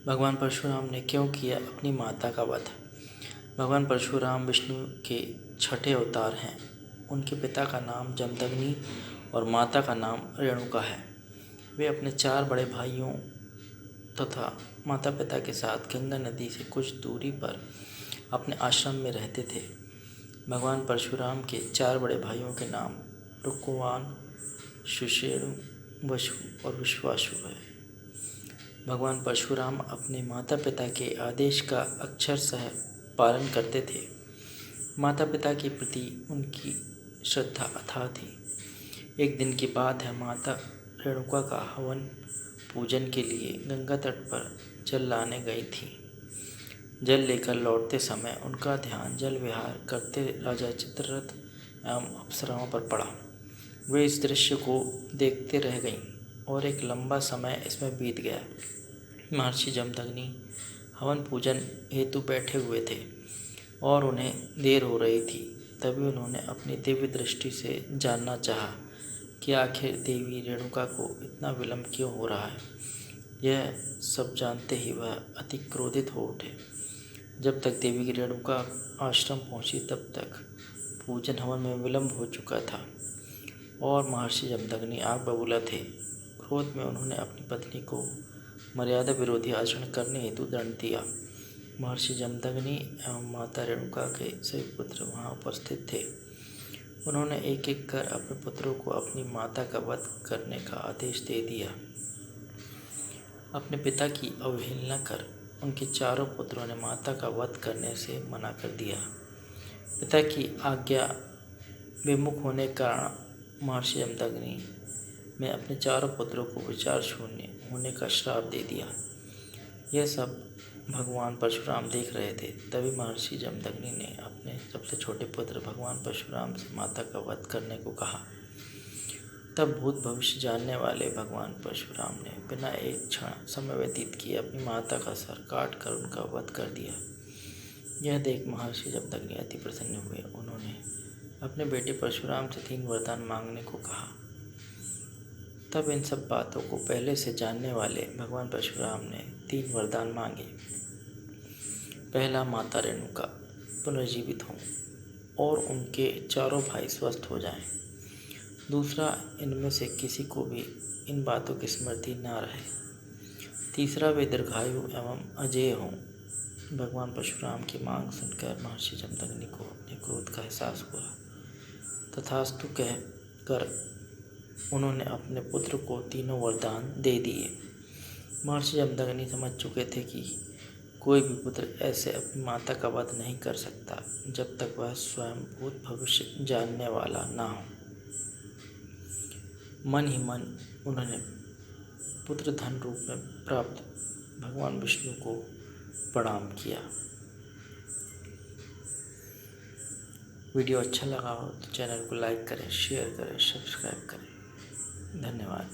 भगवान परशुराम ने क्यों किया अपनी माता का वध। भगवान परशुराम विष्णु के छठे अवतार हैं। उनके पिता का नाम जमदग्नि और माता का नाम रेणुका है। वे अपने 4 बड़े भाइयों तथा माता पिता के साथ गंगा नदी से कुछ दूरी पर अपने आश्रम में रहते थे। भगवान परशुराम के 4 बड़े भाइयों के नाम रुक्कुवान, सुषेणु, वसु और विश्वासु है। भगवान परशुराम अपने माता पिता के आदेश का अक्षरशः पालन करते थे। माता पिता के प्रति उनकी श्रद्धा अथाह थी। एक दिन की बात है, माता रेणुका का हवन पूजन के लिए गंगा तट पर जल लाने गई थी। जल लेकर लौटते समय उनका ध्यान जल विहार करते राजा चित्ररथ एवं अप्सराओं पर पड़ा। वे इस दृश्य को देखते रह गईं और एक लंबा समय इसमें बीत गया। महर्षि जमदग्नि हवन पूजन हेतु बैठे हुए थे और उन्हें देर हो रही थी। तभी उन्होंने अपनी दिव्य दृष्टि से जानना चाहा कि आखिर देवी रेणुका को इतना विलंब क्यों हो रहा है। यह सब जानते ही वह अति क्रोधित हो उठे। जब तक देवी रेणुका आश्रम पहुंची तब तक पूजन हवन में विलंब हो चुका था और महर्षि जमदग्नि आग बबूला थे। क्रोध में उन्होंने अपनी पत्नी को मर्यादा विरोधी आचरण करने हेतु दंड दिया। महर्षि जमदग्नि एवं माता रेणुका के सभी पुत्र वहां उपस्थित थे। उन्होंने एक एक कर अपने पुत्रों को अपनी माता का वध करने का आदेश दे दिया। अपने पिता की अवहेलना कर उनके चारों पुत्रों ने माता का वध करने से मना कर दिया। पिता की आज्ञा विमुख होने के कारण महर्षि जमदग्नि ने अपने चारों पुत्रों को विचार शून्य होने का श्राप दे दिया। यह सब भगवान परशुराम देख रहे थे। तभी महर्षि जमदग्नि ने अपने सबसे छोटे पुत्र भगवान परशुराम से माता का वध करने को कहा। तब भूत भविष्य जानने वाले भगवान परशुराम ने बिना एक क्षण समय व्यतीत किए अपनी माता का सर काट कर उनका वध कर दिया। यह देख महर्षि जमदग्नि अति प्रसन्न हुए। उन्होंने अपने बेटे परशुराम से 3 वरदान मांगने को कहा। तब इन सब बातों को पहले से जानने वाले भगवान परशुराम ने 3 वरदान मांगे। पहला, माता रेणुका पुनर्जीवित हों और उनके चारों भाई स्वस्थ हो जाएं। दूसरा, इनमें से किसी को भी इन बातों की स्मृति ना रहे। तीसरा, वे दीर्घायु एवं अजेय हों। भगवान परशुराम की मांग सुनकर महर्षि जमदग्नि को अपने क्रोध का एहसास हुआ। तथास्तु कह कर उन्होंने अपने पुत्र को तीनों वरदान दे दिए। महर्षि जमदग्नि समझ चुके थे कि कोई भी पुत्र ऐसे अपनी माता का वध नहीं कर सकता जब तक वह स्वयं भूत भविष्य जानने वाला ना हो। मन ही मन उन्होंने पुत्र धन रूप में प्राप्त भगवान विष्णु को प्रणाम किया। वीडियो अच्छा लगा हो तो चैनल को लाइक करें, शेयर करें, सब्सक्राइब करें। धन्यवाद।